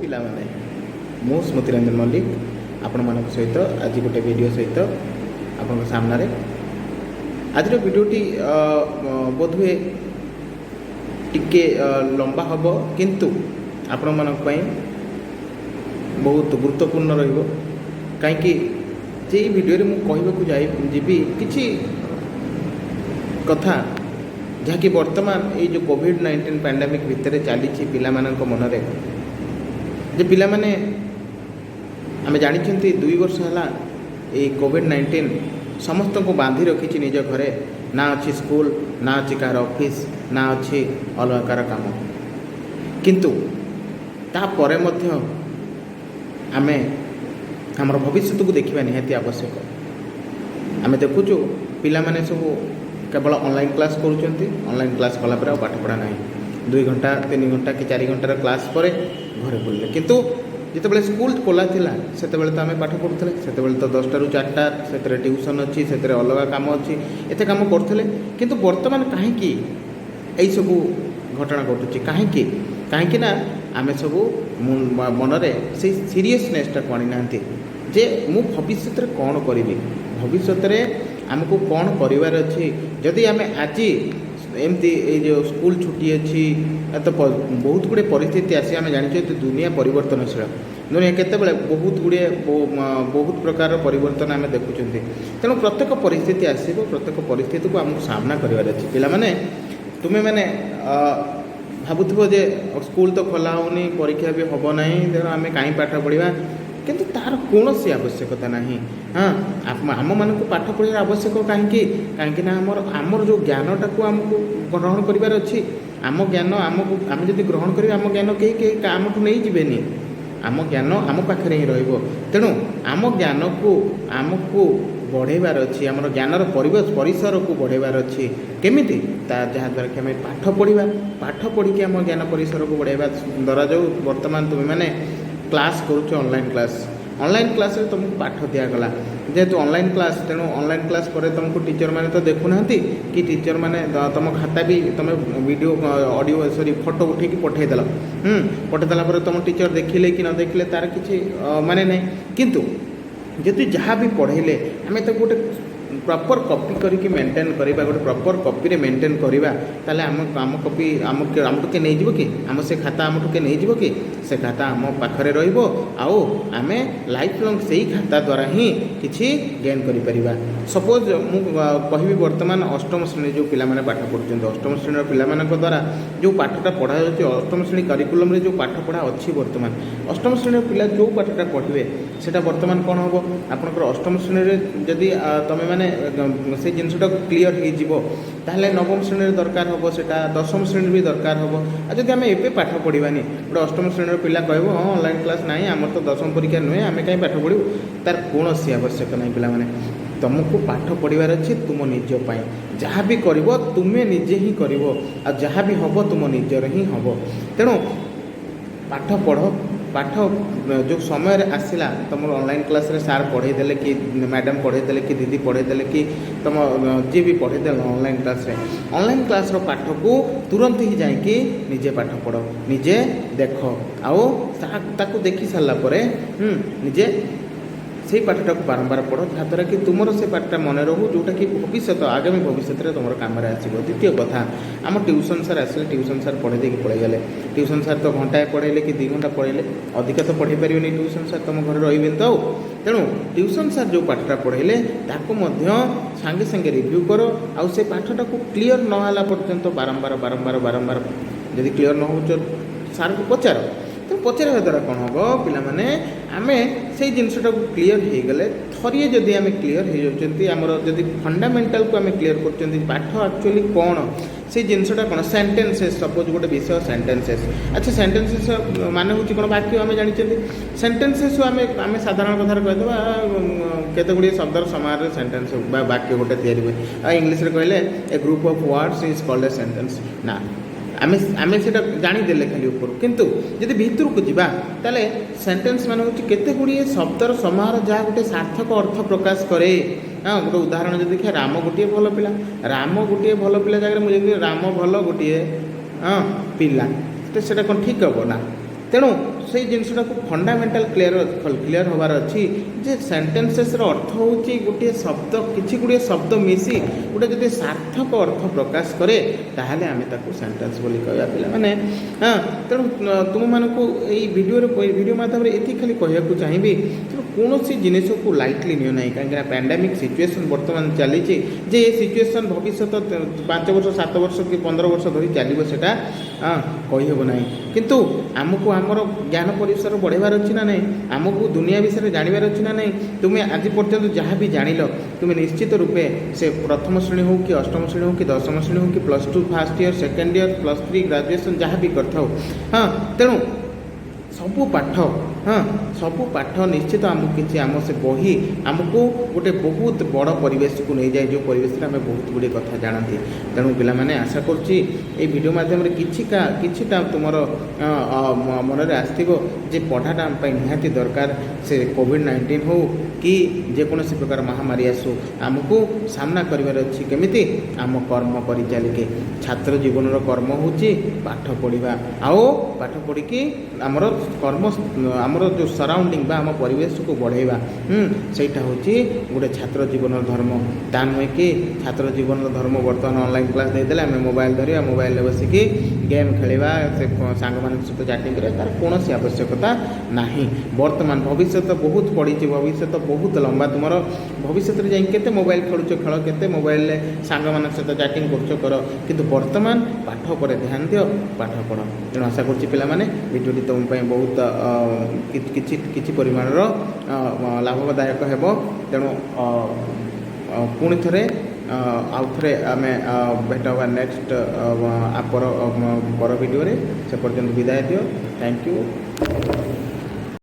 ପିଲାମାନେ ମୁଁ ସ୍ମୃତିରଞ୍ଜନ ମଲ୍ଲିକ ଆପଣମାନଙ୍କ ସହିତ ଆଜି ଗୋଟେ ଭିଡ଼ିଓ ସହିତ ଆପଣଙ୍କ ସାମ୍ନାରେ। ଆଜିର ଭିଡ଼ିଓଟି ବୋଧହୁଏ ଟିକେ ଲମ୍ବା ହେବ, କିନ୍ତୁ ଆପଣମାନଙ୍କ ପାଇଁ ବହୁତ ଗୁରୁତ୍ୱପୂର୍ଣ୍ଣ ରହିବ। କାହିଁକି ଯେ ଏହି ଭିଡ଼ିଓରେ ମୁଁ କହିବାକୁ ଯିବି କିଛି କଥା ଯାହାକି ବର୍ତ୍ତମାନ ଏଇ ଯେଉଁ କୋଭିଡ୍-19 ପ୍ୟାଣ୍ଡେମିକ୍ ଭିତରେ ଚାଲିଛି ପିଲାମାନଙ୍କ ମନରେ। ଯେ ପିଲାମାନେ ଆମେ ଜାଣିଛନ୍ତି 2 ବର୍ଷ ହେଲା ଏଇ କୋଭିଡ୍-19 ସମସ୍ତଙ୍କୁ ବାନ୍ଧି ରଖିଛି ନିଜ ଘରେ। ନା ଅଛି ସ୍କୁଲ, ନା ଅଛି କାହାର ଅଫିସ୍, ନା ଅଛି ଅଲଗା କାହାର କାମ। କିନ୍ତୁ ତାପରେ ମଧ୍ୟ ଆମେ ଆମର ଭବିଷ୍ୟତକୁ ଦେଖିବା ନିହାତି ଆବଶ୍ୟକ। ଆମେ ଦେଖୁଛୁ ପିଲାମାନେ ସବୁ କେବଳ ଅନଲାଇନ୍ କ୍ଲାସ୍ କରୁଛନ୍ତି। ଅନଲାଇନ୍ କ୍ଲାସ୍ କଲା ପରେ ଆଉ ପାଠପଢ଼ା ନାହିଁ। 2 ଘଣ୍ଟା 3 ଘଣ୍ଟା କି 4 ଘଣ୍ଟାର କ୍ଲାସ୍ ପରେ ଘରେ ପଡ଼ିଲେ। କିନ୍ତୁ ଯେତେବେଳେ ସ୍କୁଲ ଖୋଲା ଥିଲା ସେତେବେଳେ ତ ଆମେ ପାଠ ପଢ଼ୁଥିଲେ। ସେତେବେଳେ ତ 10ଟାରୁ 4ଟା, ସେଥିରେ ଟ୍ୟୁସନ୍ ଅଛି, ସେଥିରେ ଅଲଗା କାମ ଅଛି, ଏତେ କାମ କରୁଥିଲେ। କିନ୍ତୁ ବର୍ତ୍ତମାନ କାହିଁକି ଏଇସବୁ ଘଟଣା ଘଟୁଛି? କାହିଁକି ନା ଆମେ ସବୁ ମନରେ ସେଇ ସିରିୟସନେସ୍ଟାକୁ ଆଣିନାହାନ୍ତି ଯେ ମୁଁ ଭବିଷ୍ୟତରେ କ'ଣ କରିବି, ଭବିଷ୍ୟତରେ ଆମକୁ କ'ଣ କରିବାର ଅଛି। ଯଦି ଆମେ ଆଜି ଏମିତି ଏଇ ଯେଉଁ ସ୍କୁଲ ଛୁଟି ଅଛି, ତ ବହୁତ ଗୁଡ଼ିଏ ପରିସ୍ଥିତି ଆସି ଆମେ ଜାଣିଛୁ ଯେ ଦୁନିଆ ପରିବର୍ତ୍ତନଶୀଳ। ଦୁନିଆ କେତେବେଳେ ବହୁତ ପ୍ରକାରର ପରିବର୍ତ୍ତନ ଆମେ ଦେଖୁଛନ୍ତି। ତେଣୁ ପ୍ରତ୍ୟେକ ପରିସ୍ଥିତି ଆସିବ, ପ୍ରତ୍ୟେକ ପରିସ୍ଥିତିକୁ ଆମକୁ ସାମ୍ନା କରିବାର ଅଛି। ପିଲାମାନେ ତୁମେମାନେ ଭାବୁଥିବ ଯେ ସ୍କୁଲ ତ ଖୋଲା ହେଉନି, ପରୀକ୍ଷା ବି ହେବ ନାହିଁ, ତେଣୁ ଆମେ କାହିଁ ପାଠ ପଢ଼ିବା। କିନ୍ତୁ ତା'ର କୌଣସି ଆବଶ୍ୟକତା ନାହିଁ। ଆମମାନଙ୍କୁ ପାଠ ପଢ଼ିବାର ଆବଶ୍ୟକ କାହିଁକି ନା ଆମର ଯେଉଁ ଜ୍ଞାନଟାକୁ ଆମକୁ ଗ୍ରହଣ କରିବାର ଅଛି। ଆମ ଜ୍ଞାନ ଆମେ ଯଦି ଗ୍ରହଣ କରିବା, ଆମ ଜ୍ଞାନ କେହି ଆମଠୁ ନେଇଯିବେନି। ଆମ ଜ୍ଞାନ ଆମ ପାଖରେ ହିଁ ରହିବ। ତେଣୁ ଆମ ଜ୍ଞାନକୁ ଆମକୁ ବଢ଼େଇବାର ଅଛି। ଆମର ଜ୍ଞାନର ପରିସରକୁ ବଢ଼େଇବାର ଅଛି। କେମିତି? ଯାହାଦ୍ୱାରା କି ଆମେ ପାଠ ପଢ଼ିବା, ପାଠ ପଢ଼ିକି ଆମ ଜ୍ଞାନ ପରିସରକୁ ବଢ଼େଇବା ଦ୍ୱାରା ଯେଉଁ ବର୍ତ୍ତମାନ ତୁମେମାନେ କ୍ଲାସ୍ କରୁଛ, ଅନଲାଇନ୍ କ୍ଲାସ୍ରେ ତୁମକୁ ପାଠ ଦିଆଗଲା। ଯେହେତୁ ଅନଲାଇନ୍ କ୍ଲାସ୍, ତେଣୁ ଅନଲାଇନ୍ କ୍ଲାସ୍ ପରେ ତୁମକୁ ଟିଚର୍ମାନେ ତ ଦେଖୁନାହାନ୍ତି କି ଟିଚର୍ମାନେ ତୁମ ଖାତା ବି ତୁମେ ଫଟୋ ଉଠେଇକି ପଠାଇଦେଲ। ପଠାଇଦେଲା ପରେ ତୁମ ଟିଚର୍ ଦେଖିଲେ କି ନ ଦେଖିଲେ ତା'ର କିଛି ମାନେ ନାହିଁ। କିନ୍ତୁ ଯଦି ଯାହା ବି ପଢ଼େଇଲେ ଆମେ ତାକୁ ଗୋଟେ ପ୍ରପର୍ କପି କରିକି ମେଣ୍ଟେନ୍ କରିବା, ଗୋଟେ ପ୍ରପର୍ କପିରେ ମେଣ୍ଟେନ୍ କରିବା, ତାହେଲେ ଆମ କପି ଆମଠୁ କିଏ ନେଇଯିବ କି? ସେ ଖାତା ଆମଠୁ କିଏ ନେଇଯିବ କି? ସେ ଖାତା ଆମ ପାଖରେ ରହିବ। ଆଉ ଆମେ ଲାଇଫ୍ ଲଙ୍ଗ୍ ସେଇ ଖାତା ଦ୍ୱାରା ହିଁ କିଛି ଗେନ୍ କରିପାରିବା। ସପୋଜ୍ ମୁଁ କହିବି ବର୍ତ୍ତମାନ ଅଷ୍ଟମ ଶ୍ରେଣୀ ଯେଉଁ ପିଲାମାନେ ପାଠ ପଢ଼ୁଛନ୍ତି, ଅଷ୍ଟମ ଶ୍ରେଣୀର ପିଲାମାନଙ୍କ ଦ୍ୱାରା ଯେଉଁ ପାଠଟା ପଢ଼ାଯାଉଛି, ଅଷ୍ଟମ ଶ୍ରେଣୀ କାରିକୁଲମ୍ରେ ଯେଉଁ ପାଠପଢ଼ା ଅଛି ବର୍ତ୍ତମାନ, ଅଷ୍ଟମ ଶ୍ରେଣୀର ପିଲା ଯେଉଁ ପାଠଟା ପଢ଼ିବେ ସେଇଟା ବର୍ତ୍ତମାନ କ'ଣ ହେବ? ଆପଣଙ୍କର ଅଷ୍ଟମ ଶ୍ରେଣୀରେ ଯଦି ତୁମେମାନେ ସେ ଜିନିଷଟାକୁ କ୍ଲିଅର୍ ହେଇଯିବ, ତାହେଲେ ନବମ ଶ୍ରେଣୀରେ ଦରକାର ହେବ, ସେଇଟା 10ମ ଶ୍ରେଣୀରେ ବି ଦରକାର ହେବ। ଆଉ ଯଦି ଆମେ ଏବେ ପାଠ ପଢ଼ିବାନି, ଗୋଟେ ଅଷ୍ଟମ ଶ୍ରେଣୀର ପିଲା କହିବ ହଁ ଅନଲାଇନ୍ କ୍ଲାସ୍ ନାହିଁ, ଆମର ତ 10ମ ପରୀକ୍ଷା ନୁହେଁ, ଆମେ କାହିଁ ପାଠ ପଢ଼ିବୁ? ତା'ର କୌଣସି ଆବଶ୍ୟକ ନାହିଁ। ପିଲାମାନେ, ତୁମକୁ ପାଠ ପଢ଼ିବାର ଅଛି ତୁମ ନିଜ ପାଇଁ। ଯାହା ବି କରିବ ତୁମେ ନିଜେ ହିଁ କରିବ, ଆଉ ଯାହା ବି ହେବ ତୁମ ନିଜର ହିଁ ହେବ। ତେଣୁ ପାଠ ପଢ଼। ପାଠ ଯେଉଁ ସମୟରେ ଆସିଲା, ତୁମର ଅନଲାଇନ୍ କ୍ଲାସ୍ରେ ସାର୍ ପଢ଼େଇ ଦେଲେ କି ମ୍ୟାଡ଼ାମ୍ ପଢ଼େଇ ଦେଲେ କି ଦିଦି ପଢ଼େଇ ଦେଲେ କି ତୁମ ଯିଏ ବି ପଢ଼େଇ ଦେଲେ ଅନଲାଇନ୍ କ୍ଲାସ୍ର ପାଠକୁ ତୁରନ୍ତ ହିଁ ଯାଇକି ନିଜେ ପାଠ ପଢ଼, ନିଜେ ଦେଖ। ଆଉ ତାକୁ ଦେଖି ସାରିଲା ପରେ ନିଜେ ସେଇ ପାଠଟାକୁ ବାରମ୍ବାର ପଢ଼, ଯାହାଦ୍ୱାରା କି ତୁମର ସେ ପାଠଟା ମନେ ରହୁ, ଯେଉଁଟାକି ଆଗାମୀ ଭବିଷ୍ୟତରେ ତୁମର କାମରେ ଆସିବ। ଦ୍ୱିତୀୟ କଥା, ଆମ ଟ୍ୟୁସନ୍ ସାର୍ ଆସିଲେ, ଟ୍ୟୁସନ୍ ସାର୍ ପଢ଼େଇ ଦେଇକି ପଳେଇଗଲେ। ଟ୍ୟୁସନ୍ ସାର୍ ତ ଘଣ୍ଟାଏ ପଢ଼େଇଲେ କି 2 ଘଣ୍ଟା ପଢ଼େଇଲେ, ଅଧିକା ତ ପଢ଼େଇ ପାରିବେନି ଟ୍ୟୁସନ୍ ସାର୍, ତୁମ ଘରେ ରହିବେନି ତ ଆଉ। ତେଣୁ ଟ୍ୟୁସନ୍ ସାର୍ ଯେଉଁ ପାଠଟା ପଢ଼େଇଲେ ତାକୁ ମଧ୍ୟ ସାଙ୍ଗେ ସାଙ୍ଗେ ରିଭ୍ୟୁ କର। ଆଉ ସେ ପାଠଟାକୁ କ୍ଲିଅର୍ ନ ହେଲା ପର୍ଯ୍ୟନ୍ତ ବାରମ୍ବାର ଯଦି କ୍ଲିଅର୍ ନ ହେଉଛ ସାର୍ଙ୍କୁ ପଚାର। ତେଣୁ ପଚାରିବା ଦ୍ୱାରା କ'ଣ ହେବ? ପିଲାମାନେ, ଆମେ ସେଇ ଜିନିଷଟାକୁ କ୍ଲିଅର୍ ହେଇଗଲେ, ଥରିଏ ଯଦି ଆମେ କ୍ଲିଅର୍ ହେଇଯାଉଛନ୍ତି, ଆମର ଯଦି ଫଣ୍ଡାମେଣ୍ଟାଲ୍କୁ ଆମେ କ୍ଲିଅର୍ କରୁଛନ୍ତି, ପାଠ ଆକ୍ଚୁଆଲି କ'ଣ, ସେଇ ଜିନିଷଟା କ'ଣ? ସେଣ୍ଟେନ୍ସେସ୍, ସପୋଜ୍ ଗୋଟେ ବିଷୟ ସେଣ୍ଟେନ୍ସେସ୍। ଆଚ୍ଛା, ସେଣ୍ଟେନ୍ସେସ୍ ମାନେ ହେଉଛି କ'ଣ? ବାକ୍ୟ ଆମେ ଜାଣିଛନ୍ତି। ସେଣ୍ଟେନ୍ସେସ୍ ଆମେ ସାଧାରଣ କଥାରେ କହିଦେବା କେତେ ଗୁଡ଼ିଏ ଶବ୍ଦର ସମାହାରରେ ସେଣ୍ଟେନ୍ସ ବା ବାକ୍ୟ ଗୋଟେ ତିଆରି ହୁଏ। ଆଉ ଇଂଲିଶରେ କହିଲେ a group of words is called a sentence. ନା, ଆମେ ସେଟା ଜାଣିଦେଲେ ଖାଲି ଉପରୁ, କିନ୍ତୁ ଯଦି ଭିତରକୁ ଯିବା ତାହେଲେ ସେଣ୍ଟେନ୍ସ ମାନେ ହେଉଛି କେତେ ଗୁଡ଼ିଏ ଶବ୍ଦର ସମାହାର ଯାହା ଗୋଟେ ସାର୍ଥକ ଅର୍ଥ ପ୍ରକାଶ କରେ। ଗୋଟେ ଉଦାହରଣ ଯଦି ଦେଖିବା, ରାମ ଗୋଟିଏ ଭଲ ପିଲା। ରାମ ଗୋଟିଏ ଭଲ ପିଲା ଜାଗାରେ ମୁଁ ଯଦି ରାମ ଭଲ ଗୋଟିଏ ପିଲା, ତ ସେଇଟା କ'ଣ ଠିକ୍ ହେବ? ନା। ତେଣୁ ସେଇ ଜିନିଷଟା ଫଣ୍ଡାମେଣ୍ଟାଲ କ୍ଲିୟର ହେବାର ଅଛି ଯେ ସେଣ୍ଟେନ୍ସେସ୍ର ଅର୍ଥ ହେଉଛି ଗୋଟିଏ ଶବ୍ଦ କିଛି ଗୁଡ଼ିଏ ଶବ୍ଦ ମିଶି ଗୋଟେ ଯଦି ସାର୍ଥକ ଅର୍ଥ ପ୍ରକାଶ କରେ ତାହେଲେ ଆମେ ତାକୁ ସେଣ୍ଟେନ୍ସ ବୋଲି କହିବା ପିଲାମାନେ। ତେଣୁ ତୁମମାନଙ୍କୁ ଏଇ ଭିଡ଼ିଓ ମାଧ୍ୟମରେ ଏତିକି ଖାଲି କହିବାକୁ ଚାହିଁବି ତେଣୁ କୌଣସି ଜିନିଷକୁ ଲାଇଟଲି ନିଅ ନାହିଁ କାହିଁକିନା ପ୍ୟାଣ୍ଡେମିକ୍ ସିଚୁଏସନ୍ ବର୍ତ୍ତମାନ ଚାଲିଛି ଯେ ଏ ସିଚୁଏସନ୍ ଭବିଷ୍ୟତ 5 ବର୍ଷ 7 ବର୍ଷ କି 15 ବର୍ଷ ଧରି ଚାଲିବ ସେଟା କହିହେବ ନାହିଁ। କିନ୍ତୁ ଆମକୁ ଆମର ଜ୍ଞାନ ପରିସର ବଢ଼େଇବାର ଅଛି ନା ନାହିଁ, ଆମକୁ ଦୁନିଆ ବିଷୟରେ ଜାଣିବାର ଅଛି ନା ନାହିଁ। ତୁମେ ଆଜି ପର୍ଯ୍ୟନ୍ତ ଯାହା ବି ଜାଣିଲ ତୁମେ ନିଶ୍ଚିତ ରୂପେ ସେ ପ୍ରଥମ ଶ୍ରେଣୀ ହେଉ କି ଅଷ୍ଟମ ଶ୍ରେଣୀ ହେଉ କି ଦଶମ ଶ୍ରେଣୀ ହେଉ କି +2 first year second year +3 graduation ଯାହା ବି କରିଥାଉ ତେଣୁ ସବୁ ପାଠ ନିଶ୍ଚିତ ଆମକୁ କିଛି ଆମ ସେ ବହି ଆମକୁ ଗୋଟେ ବହୁତ ବଡ଼ ପରିବେଶକୁ ନେଇଯାଏ ଯେଉଁ ପରିବେଶରେ ଆମେ ବହୁତ ଗୁଡ଼ିଏ କଥା ଜାଣନ୍ତି। ତେଣୁ ପିଲାମାନେ ଆଶା କରୁଛି ଏଇ ଭିଡ଼ିଓ ମାଧ୍ୟମରେ କିଛିଟା ତୁମର ମନରେ ଆସିଥିବ ଯେ ପଢ଼ାଟା ଆମ ପାଇଁ ନିହାତି ଦରକାର। ସେ କୋଭିଡ୍-19 ହେଉ କି ଯେକୌଣସି ପ୍ରକାର ମହାମାରୀ ଆସୁ ଆମକୁ ସାମ୍ନା କରିବାର ଅଛି କେମିତି ଆମ କର୍ମ କରିଚାଲିକି। ଛାତ୍ର ଜୀବନର କର୍ମ ହେଉଛି ପାଠ ପଢ଼ିବା ଆଉ ପାଠ ପଢ଼ିକି ଆମର ଯେଉଁ ସରାଉଣ୍ଡିଂ ବା ଆମ ପରିବେଶକୁ ବଢ଼େଇବା ସେଇଟା ହେଉଛି ଗୋଟେ ଛାତ୍ର ଜୀବନର ଧର୍ମ। ତା ନୁହେଁ କି ଛାତ୍ର ଜୀବନର ଧର୍ମ ବର୍ତ୍ତମାନ ଅନଲାଇନ୍ କ୍ଲାସ୍ ଦେଇଦେଲେ ଆମେ ମୋବାଇଲ ଧରିବା, ମୋବାଇଲରେ ବସିକି ଗେମ୍ ଖେଳିବା, ସେ ସାଙ୍ଗମାନଙ୍କ ସହିତ ଚାଟିଂ କରିବା, ତାର କୌଣସି ଆବଶ୍ୟକତା ନାହିଁ। ବର୍ତ୍ତମାନ ଭବିଷ୍ୟତ ବହୁତ ପଡ଼ିଛି, ଭବିଷ୍ୟତ ବହୁତ ଲମ୍ବା। ତୁମର ଭବିଷ୍ୟତରେ ଯାଇକି କେତେ ମୋବାଇଲ ଖେଳୁଛ ଖେଳ, କେତେ ମୋବାଇଲରେ ସାଙ୍ଗମାନଙ୍କ ସହିତ ଚାଟିଂ କରୁଛ କର, କିନ୍ତୁ ବର୍ତ୍ତମାନ ପାଠ ଉପରେ ଧ୍ୟାନ ଦିଅ, ପାଠ ପଢ଼। ତେଣୁ ଆଶା କରୁଛି ପିଲାମାନେ ଭିଡ଼ିଓଟି ତୁମ ପାଇଁ ବହୁତ କିଛି ପରିମାଣର ଲାଭଦାୟକ ହେବ। ତେଣୁ ପୁଣି ଥରେ ଆଉ ଥରେ ଆମେ ଭେଟ ହେବା ନେକ୍ସଟ ପର ଭିଡ଼ିଓରେ। ସେ ପର୍ଯ୍ୟନ୍ତ ବିଦାୟ ଦିଅ। Thank you.